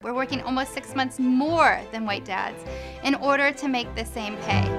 We're working almost 6 months more than white dads in order to make the same pay.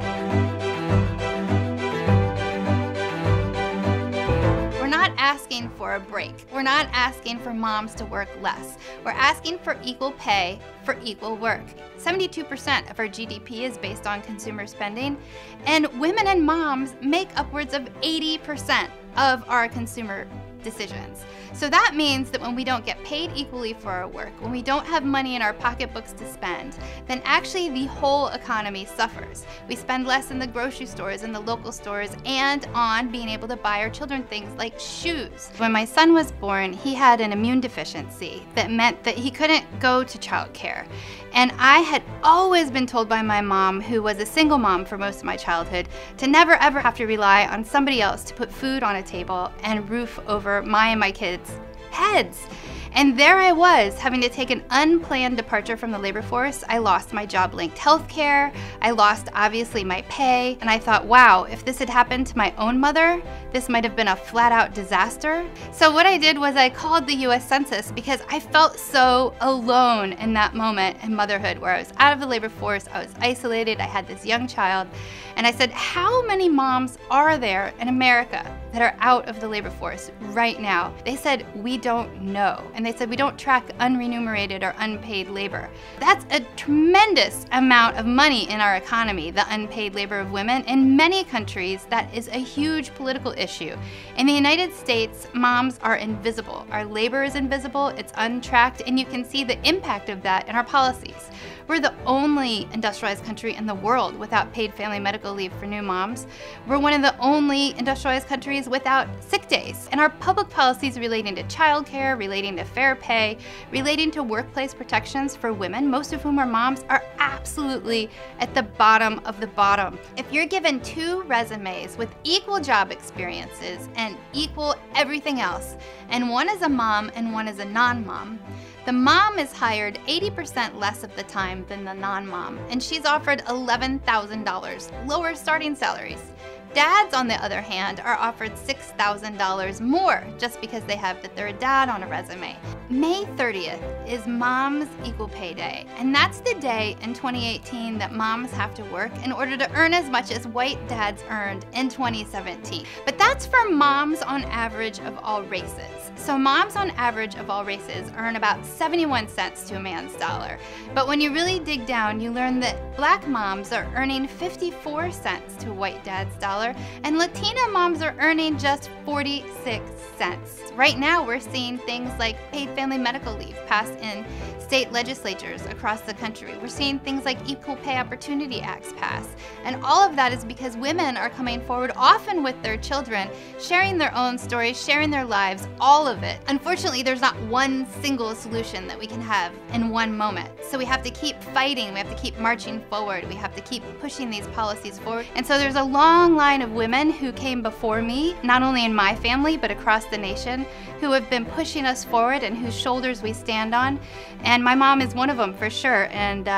We're not asking for a break. We're not asking for moms to work less. We're asking for equal pay for equal work. 72% of our GDP is based on consumer spending, and women and moms make upwards of 80% of our consumer decisions. So that means that when we don't get paid equally for our work, when we don't have money in our pocketbooks to spend, then actually the whole economy suffers. We spend less in the grocery stores, in the local stores, and on being able to buy our children things like shoes. When my son was born, he had an immune deficiency that meant that he couldn't go to childcare. And I had always been told by my mom, who was a single mom for most of my childhood, to never ever have to rely on somebody else to put food on a table and roof over my and my kids' heads. And there I was, having to take an unplanned departure from the labor force. I lost my job-linked health care. I lost, obviously, my pay. And I thought, wow, if this had happened to my own mother, this might have been a flat-out disaster. So what I did was I called the US Census because I felt so alone in that moment in motherhood, where I was out of the labor force, I was isolated, I had this young child. And I said, how many moms are there in America that are out of the labor force right now? They said, we don't know. And they said, we don't track unremunerated or unpaid labor. That's a tremendous amount of money in our economy, the unpaid labor of women. In many countries, that is a huge political issue. In the United States, moms are invisible. Our labor is invisible, it's untracked, and you can see the impact of that in our policies. We're the only industrialized country in the world without paid family medical leave for new moms. We're one of the only industrialized countries without sick days. And our public policies relating to childcare, relating to fair pay, relating to workplace protections for women, most of whom are moms, are absolutely at the bottom of the bottom. If you're given 2 resumes with equal job experiences and equal everything else, and one is a mom and one is a non-mom, the mom is hired 80% less of the time than the non-mom, and she's offered $11,000 lower starting salaries. Dads, on the other hand, are offered $6,000 more just because they have that they're a dad on a resume. May 30th is Mom's Equal Pay Day, and that's the day in 2018 that moms have to work in order to earn as much as white dads earned in 2017. But that's for moms on average of all races. So moms on average of all races earn about 71 cents to a man's dollar. But when you really dig down, you learn that black moms are earning 54 cents to a white dad's dollar, and Latina moms are earning just 46 cents. Right now, we're seeing things like paid family medical leave passed in state legislatures across the country. We're seeing things like Equal Pay Opportunity Acts passed. And all of that is because women are coming forward, often with their children, sharing their own stories, sharing their lives, all of it. Unfortunately, there's not one single solution that we can have in one moment. So we have to keep fighting, we have to keep marching forward, we have to keep pushing these policies forward. And so there's a long line of women who came before me, not only in my family, but across the nation, who have been pushing us forward and whose shoulders we stand on. And my mom is one of them for sure. And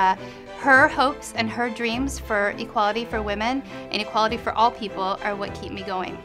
her hopes and her dreams for equality for women and equality for all people are what keep me going.